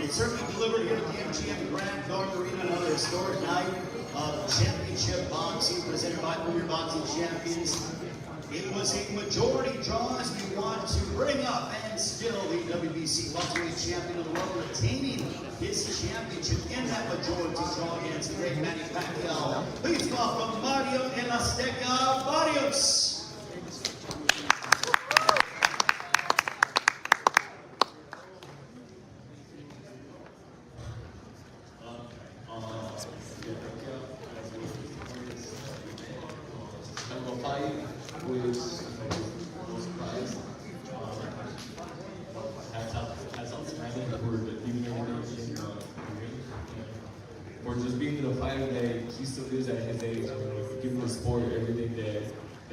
It certainly delivered here at the MGM Grand North Arena, another historic night of championship boxing presented by Premier Boxing Champions. It was a majority draw as we want to bring up and still the WBC welterweight champion of the world, retaining his championship in that majority draw against the great Manny Pacquiao. Please welcome Mario El Azteca Barrios. For just being the fighter that he still is at his age, giving the sport everything that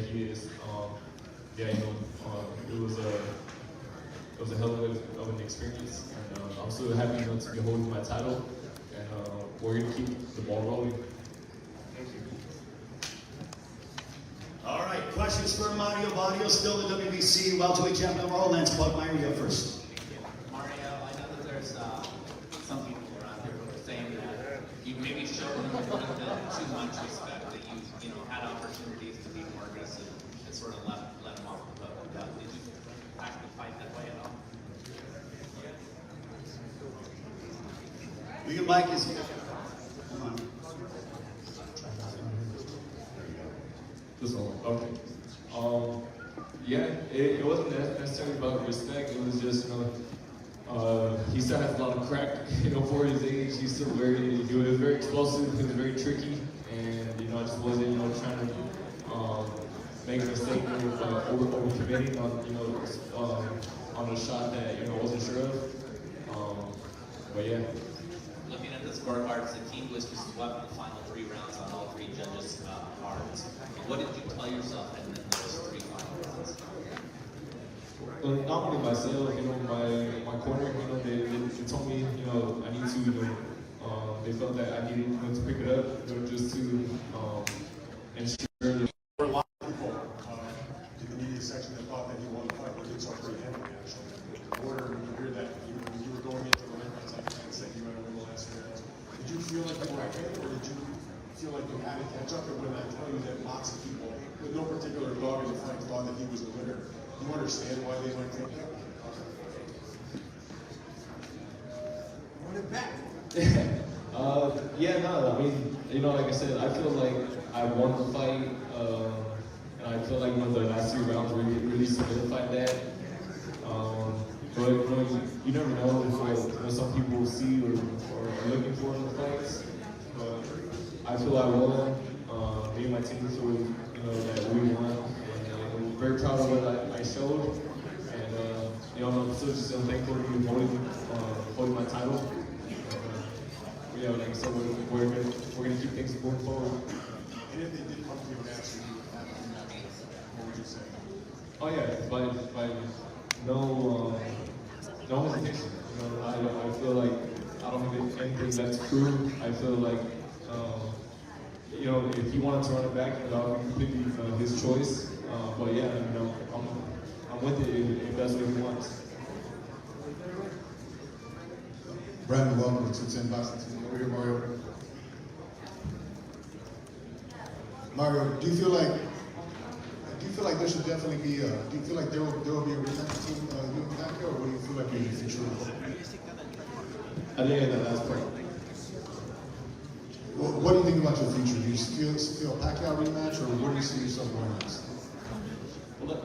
he is. Yeah, it was a hell of an experience, and I'm so happy to be holding my title, and we're gonna keep the ball rolling. Thank you. All right, questions for Mario Barrios, still the WBC welterweight champion of all. Lance Buckmeyer, you go first. Mario, I know that there's some people around here who are saying that you maybe showed them a little bit too much respect, that you had opportunities to be more aggressive and sort of let them off the hook. Did you actually fight that way at all? Your mic is here. Come on. This one, okay. Yeah, it wasn't necessarily about respect. It was just, he still has a lot of crack, for his age. He's still he was very explosive. He was very tricky, and I just wasn't, trying to make a mistake over committing on a shot that I wasn't sure of. But yeah. Looking at the scorecards, the team was just swept the final 3 rounds on all 3 judges' cards. What did you tell yourself in those 3 final rounds? Well, not only myself, my corner, they told me, I need to, they felt that I needed to pick it up, just to ensure. There were a lot of people in the media section that thought that he won the fight, but it's already happened, actually. The border, when you hear that, you were going into the ring, and saying you were going to win the last 3 rounds. Did you feel like you were ahead, or did you feel like you had to catch up? And when I tell you that lots of people, with no particular dog in the fight, thought that he was the winner, do you understand why they went take that? Run it back. Yeah, no, I mean, like I said, I feel like I won the fight, and I feel like the last 3 rounds really solidified that. But you never know what some people see or are looking for in the fights. I feel I won. Me and my team feel that we won. And I'm very proud of what I showed. And I'm still just thankful to be holding my title. Yeah, like I said, we're gonna keep things going forward. And if they did come to you and ask you to have a match, what would you say? Oh yeah, by no hesitation. I feel like I don't have anything that's true. I feel like if he wanted to run it back, that would be completely his choice. But yeah, I'm with it if that's what he wants. Brandon, welcome to 10 Boxing Team. Over here, Mario. Mario, do you feel like there should definitely be do you feel like there will be a rematch between you and Pacquiao, or do you feel like you're in the future? I think that last part. What do you think about your future? Do you feel Pacquiao rematch, or where do you see yourself going next? Well,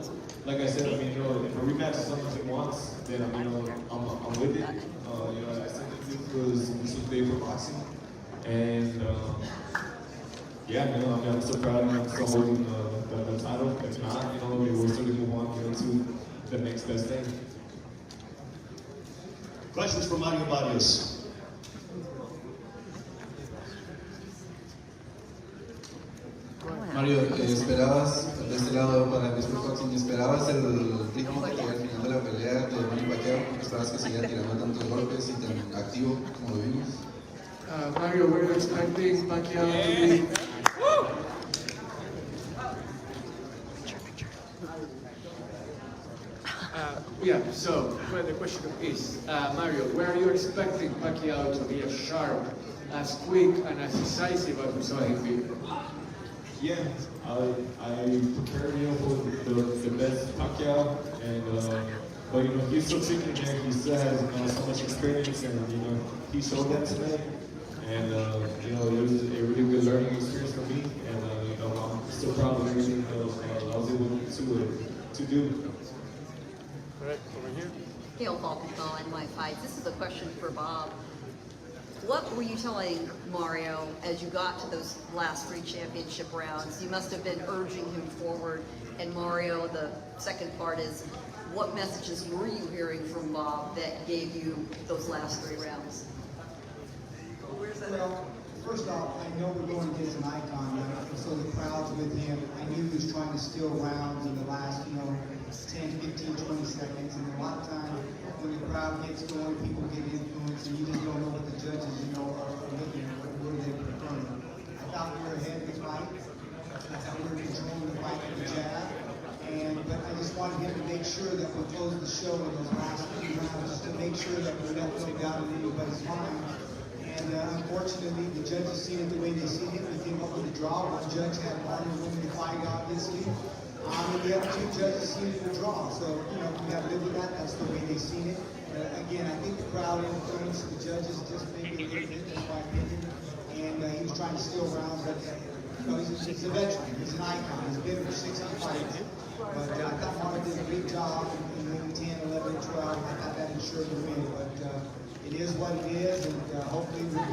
like I said, if a rematch is something he wants, then I'm with it. I said this was big for boxing, and yeah, I'm so proud. I'm still holding the title. If not, we'll still move on to the next best thing. Questions for Mario Barrios. Mario, ¿esperabas, de este lado para el Boxing, esperabas el ritmo que al final de la pelea de Manny Pacquiao? ¿Esperabas que siguiera tirando tantos golpes y tan activo como lo vimos? Mario, we're expecting Pacquiao to be... Yeah, so well, the question is, Mario, where are you expecting Pacquiao to be as sharp, as quick, and as decisive as we saw him be? Yeah, I prepared for the best Pacquiao, and but he's so tricky, man. He still has so much experience, and he showed that tonight, and it was a really good learning experience for me, and I'm still proud of everything I was able to do. Right, over here. Gail Falkenthal, NY Fights. This is a question for Bob. What were you telling Mario as you got to those last 3 championship rounds? You must have been urging him forward. And Mario, the second part is, what messages were you hearing from Bob that gave you those last 3 rounds? Well, first off, I know we're going against an icon, right? So the crowd's with him. I knew he was trying to steal rounds in the last, 10, 15, 20 seconds. And a lot of times when the crowd gets going, people get influenced, and you just don't know what the judges, are looking at, what are they preferring. I thought we were ahead of the fight. I thought we were controlling the fight with the jab. But I just wanted him to make sure that we closed the show in those last 3 rounds, just to make sure that we don't go down in anybody's mind. And unfortunately, the judges seen it the way they seen it. We came up with a draw. One judge had wanted to win the fight, obviously. And the other 2 judges seen it a draw. So, we got to live with that. That's the way they seen it. Again, I think the crowd influenced the judges just maybe a little bit, in my opinion. And he was trying to steal rounds. But, he's a veteran. He's an icon. He's been for 60 fights. But I thought Mark did a great job in winning 10, 11, 12. I thought that ensured the win. But it is what it is, and hopefully we'll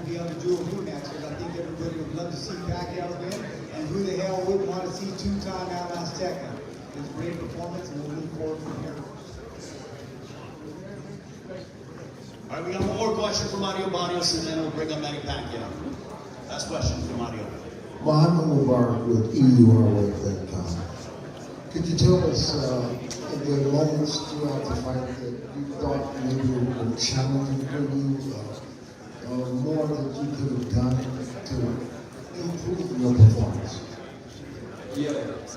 be able to do a rematch, because I think everybody would love to see Pacquiao win, and who the hell wouldn't want to see 2-time out Azteca? It's a great performance, and we'll move forward from here. All right, we got one more question from Mario Barrios, and then we'll bring up Manny Pacquiao. Last question from Mario. Mohammed Mubarak with EURweight.com. Could you tell us in the moments throughout the fight that you thought maybe were challenging for you, more that you could have done to improve your performance? Yeah,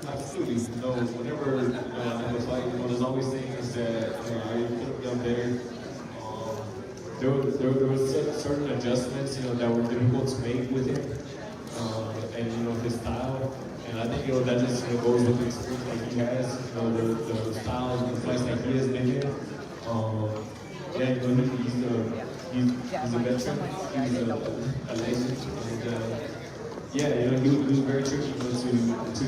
absolutely. Whenever I have a fight, there's always things that I could have done better. There was certain adjustments, that were difficult to make with him, and his style. And I think that just goes with the experience that he has, the style and the fights that he has been in. He's a veteran, he's a legend, and he was very tricky to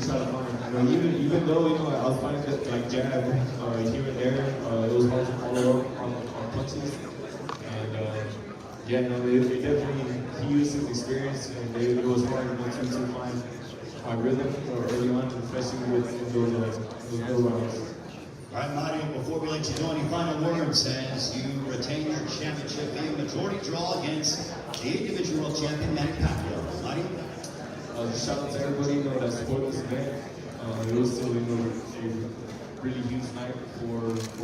try to find. Even though I was finding like jab here and there, it was hard to follow up on punches. And it definitely, he used his experience, and it was hard to find my rhythm early on, especially with those low rounds. All right, Mario, before we let you go, any final words as you retain your championship via majority draw against the individual champion, Manny Pacquiao? Mario? Just shout out to everybody that supported this event. It was still a really huge night for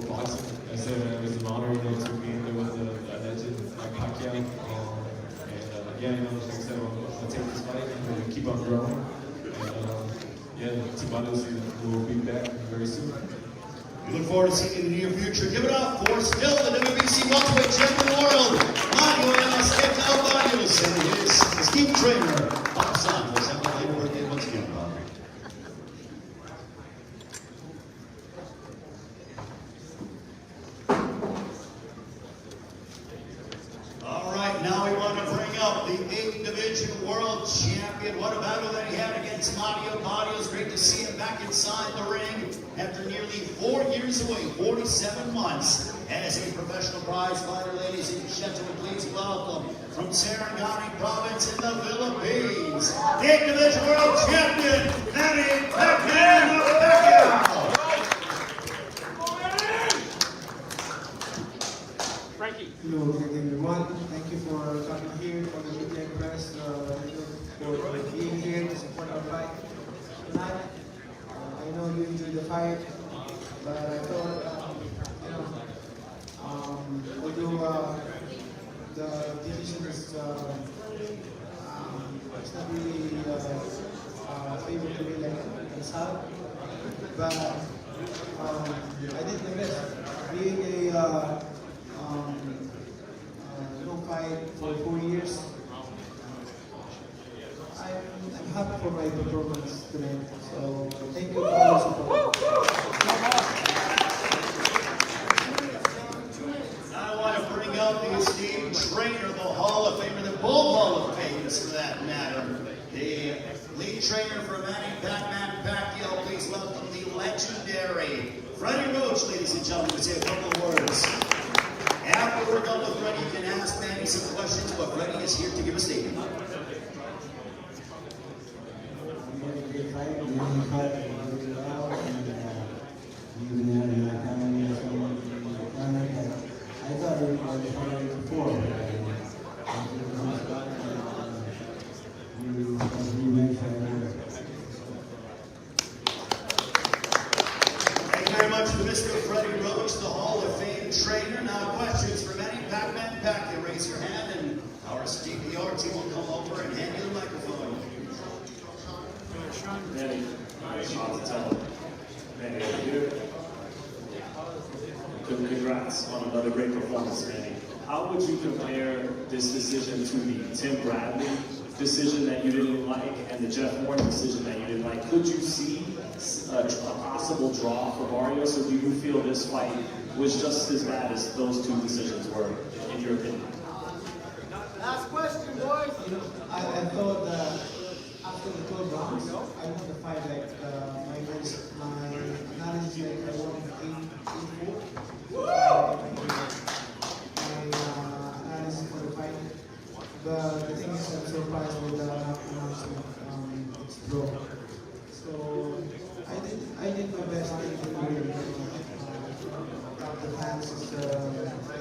boxing. I said it was an honor to be there with a legend like Pacquiao. Like I said, I'll take this fight and keep on growing. Barrios will be back very soon. We look forward to seeing you in the near future. Give it up for still the WBC welterweight champion of the world, Manny Barrios, and his esteemed trainer, Bob Santos. Happy late birthday once again, Bob. All right, now we want to bring up the 8th Division World Champion. What a battle that he had against Mario Barrios. Great to see him back inside the ring after nearly 4 years away, 47 months, as a professional prize fighter. Ladies and gentlemen, please welcome from Sarangani Province in the Philippines, the 8th Division World Champion, Manny Pacquiao. Hello everyone. Thank you for coming here, for the media and press, for being here to support our fight tonight. I know you enjoyed the fight, but I thought, although the division is it's not really favorable to me like South, but I did my best. being a no fight for 4 years, I'm happy for my performance today. So thank you for all the support. I want to bring out the esteemed trainer, the Hall of Famer, the both Hall of Famers for that matter. The lead trainer for Manny Pacquiao, please welcome the legendary Freddie Roach, ladies and gentlemen, to say a couple of words. After we're done with Freddie, you can ask Manny some questions, but Freddie is here to give a statement. Thank you very much to Mr. Freddie Roach, the Hall of Fame trainer. Now questions for Manny Pacquiao. Raise your hand and our DPR team will come over and hand you the microphone. Manny, Manny, over here. Congrats on another great performance, Manny. How would you compare this decision to the Tim Bradley decision that you didn't like and the Jeff Morton decision that you didn't like? Could you see a possible draw for Barrios, or do you feel this fight was just as bad as those two decisions were, in your opinion? Last question, boys. I thought that after the 12 rounds, I want to fight like my analysis like I want 8-4. My analysis for the fight. But the thing is, I'm surprised with the announcement. It's draw. So I did my best. I did really the fans is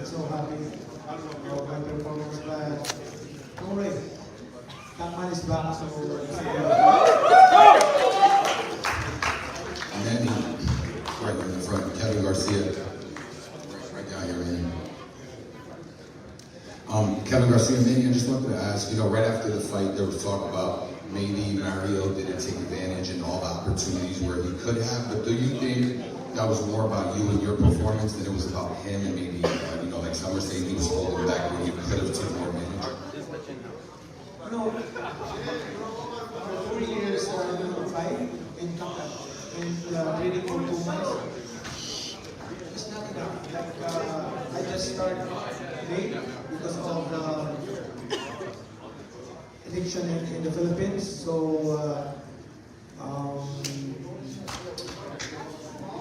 so happy about my performance, but don't worry. That man is back, so Manny, right in the front, Kevin Garcia, right down here, man. Kevin Garcia, Manny, I just wanted to ask, right after the fight, there was talk about maybe Mario didn't take advantage in all the opportunities where he could have, but do you think that was more about you and your performance than it was about him and maybe, like some were saying he was holding back when he could have taken more advantage? no. For 4 years, fight and training for 2 months. It's not enough. Like I just started late because of addiction in the Philippines. So,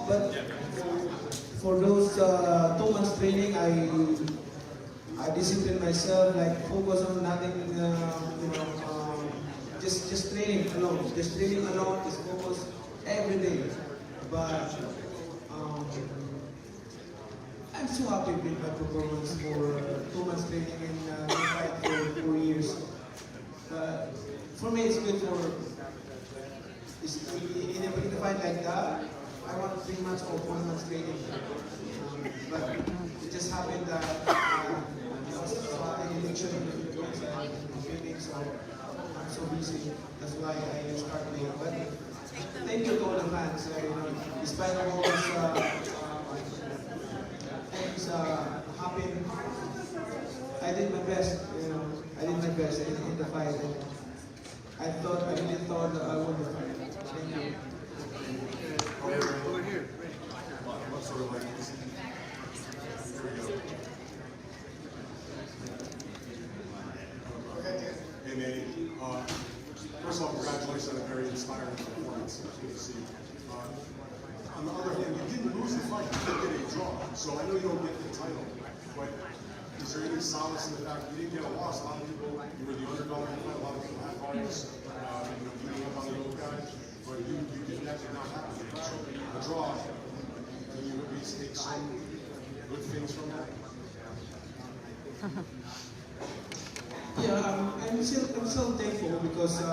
but for those 2 months training, I discipline myself, like focus on nothing, just training alone, just focus every day. But I'm so happy with my performance for 2 months training and fight for 4 years. But for me, it's good for in a fight like that. I want 3 months or 4 months training, but it just happened that an election in the Philippines and training, so I'm so busy. That's why I start late. But thank you to all the fans. Despite of all these things happen, I did my best. I did my best in the fight. And I really thought that I won the fight. Thank you. Over here. Hey, Manny. First of all, congratulations on a very inspiring performance. It's good to see. On the other hand, you didn't lose the fight. You did get a draw. So I know you don't get the title, but is there any solace in the fact you didn't get a loss? A lot of people, you were the underdog in the fight. A lot of people had Barrios, beating up on the old guy, but you didn't actually not happen. So a draw, can you at least take some good things from that? Yeah, I'm still thankful because I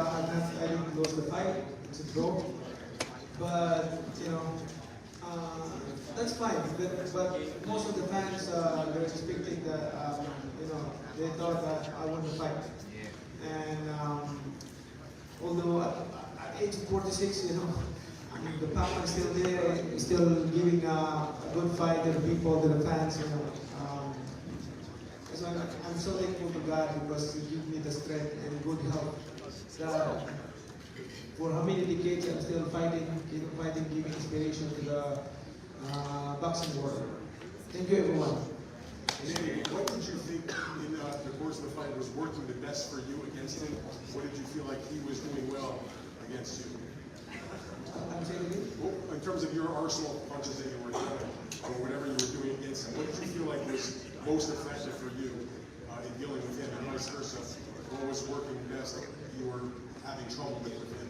didn't lose the fight. It's a draw, but that's fine. But most of the fans they're expecting that they thought that I won the fight, and although at age 46, I mean, the passion is still there, still giving a good fight to the people, to the fans, you know. So I'm so thankful to God because He gave me the strength and good health. That for how many decades I'm still fighting, giving inspiration to the boxing world. Thank you, everyone. Manny, what did you think in the course of the fight was working the best for you against him? What did you feel like he was doing well against you? I'm saying again? Well, in terms of your arsenal of punches that you were throwing, or whatever you were doing against him, what did you feel like was most effective for you in dealing with him, and vice versa? What was working best that you were having trouble with him?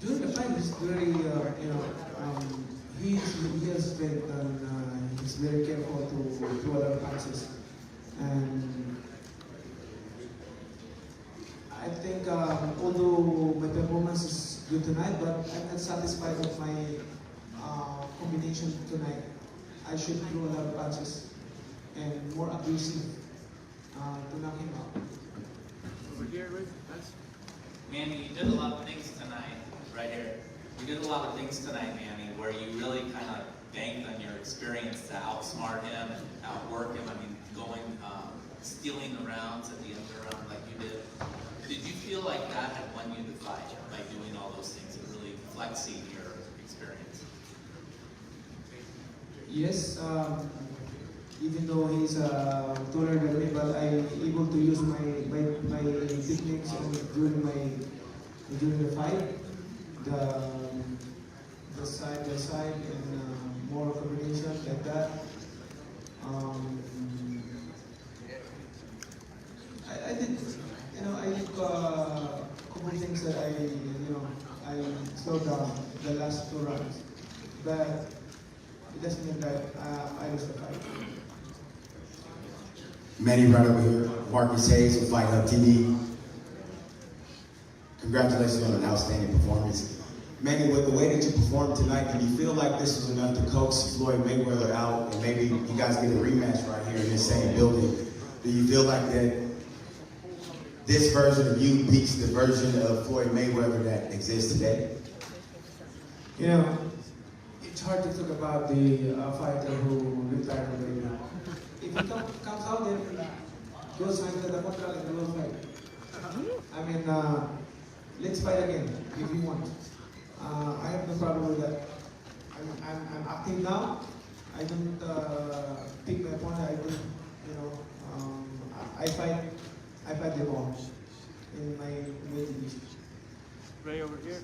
During the fight, he's very, he has strength and he's very careful to throw other punches. And I think, although my performance is good tonight, but I'm not satisfied with my combination tonight. I should throw a lot of punches and more aggressive to knock him out. Over here, right? That's Manny, you did a lot of things tonight, right here. You did a lot of things tonight, Manny, where you really kind of banked on your experience to outsmart him and outwork him. I mean, stealing the rounds at the end of the round like you did. Did you feel like that had won you the fight by doing all those things and really flexing your experience? Yes, even though he's taller than me, but I'm able to use my techniques during the fight, the side and more combination like that. I did, I did a couple things that I slowed down the last 2 rounds, but it doesn't mean that I lost the fight. Manny, right over here. Marcus Hayes with Fight Hub TV. Congratulations on an outstanding performance. Manny, with the way that you performed tonight, do you feel like this was enough to coax Floyd Mayweather out and maybe you guys get a rematch right here in this same building? Do you feel like that this version of you beats the version of Floyd Mayweather that exists today? It's hard to talk about the fighter who retired already. If he comes out there, go sign the contract and we'll fight. I mean, let's fight again if you want. I have no problem with that. I'm active now. I don't pick my opponent. I don't, I fight them all in my weight division. right over here.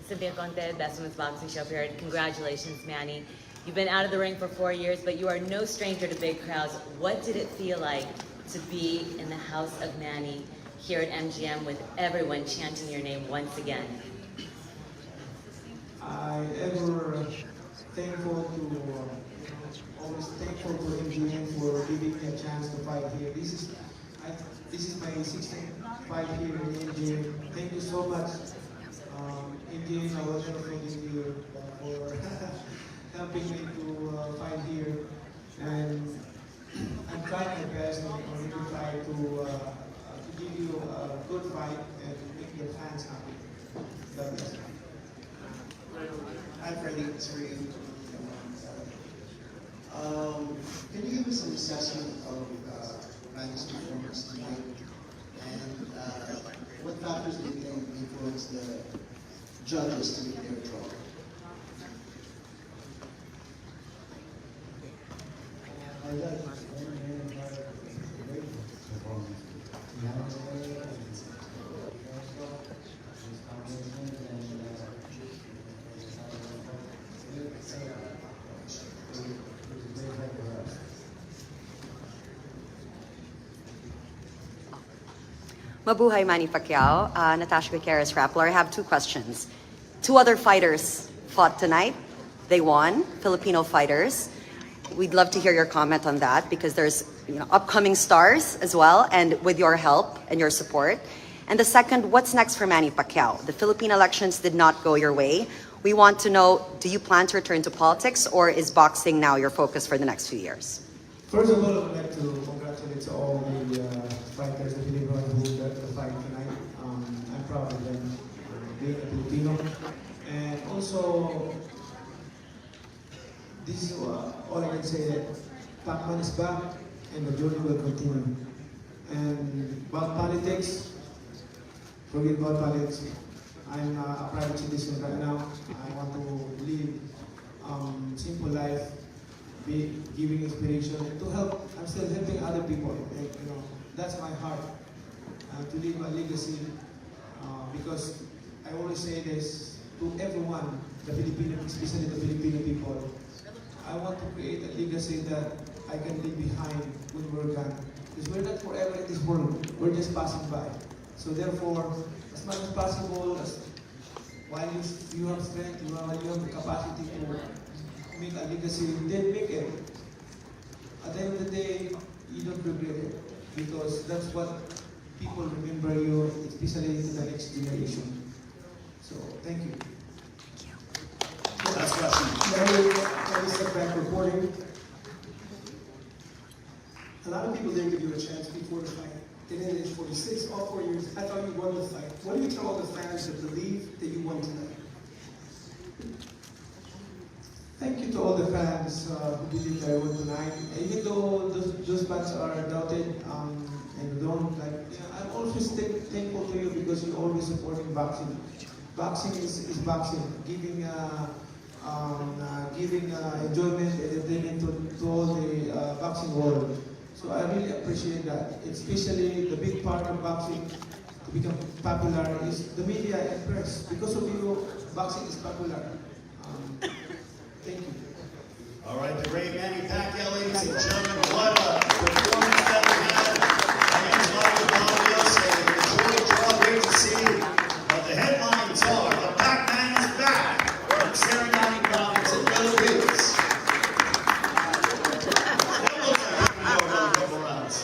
Cynthia Conte, Best Women's Boxing Show period. Congratulations, Manny. You've been out of the ring for 4 years, but you are no stranger to big crowds. What did it feel like to be in the house of Manny here at MGM with everyone chanting your name once again? I ever thankful to, always thankful to MGM for giving me a chance to fight here. This is my 16th fight here in MGM. Thank you so much, MGM. I was never thanking you for helping me to fight here, and I'm trying my best on every fight to give you a good fight and make your fans happy. God bless you. Hi, Freddie. It's for you. Can you give us an assessment of Manny's performance tonight? And what factors do you think influenced the judges to make their draw? Mabuhay, Manny Pacquiao. Natasha Gutierrez, Rappler. I have 2 questions. 2 other fighters fought tonight. They won, Filipino fighters. We'd love to hear your comment on that because there's upcoming stars as well, and with your help and your support. And the second, what's next for Manny Pacquiao? The Philippine elections did not go your way. We want to know, do you plan to return to politics, or is boxing now your focus for the next few years? First of all, I would like to congratulate all the fighters, the Filipinos who got the fight tonight. proud of them being a Filipino. And also, this is all I can say, that Pacman is back and the journey will continue. And about politics, forget about politics. I'm a private citizen right now. I want to live simple life, be giving inspiration and to help. I'm still helping other people. And, that's my heart, to leave a legacy. Because I always say this to everyone, the Filipino, especially the Filipino people. I want to create a legacy that I can leave behind when we're gone. Because we're not forever in this world. We're just passing by. So therefore, as much as possible, while you have strength, you have the capacity to make a legacy, then make it. At the end of the day, you don't regret it. Because that's what people remember you, especially in the next generation. So, thank you. Last question. Let me step back recording. A lot of people didn't give you a chance before the fight. They didn't age 46, all 4 years. I thought you won the fight. What do you tell all the fans that believe that you won tonight? Thank you to all the fans who believe that I won tonight. Even though those fans are doubted and don't like, I'm always thankful to you because you always supporting boxing. Boxing is boxing, giving enjoyment and entertainment to all the boxing world. So I really appreciate that. Especially the big part of boxing to become popular is the media and press. Because of you, boxing is popular. Thank you. All right, the great Manny Pacquiao, ladies and gentlemen, what a performance that we had. My name is Barrios, and enjoy the draw. Great to see. But the headlines are, the Pac-Man is back from Serenity Province in Philippines. That looks like we can go another couple rounds.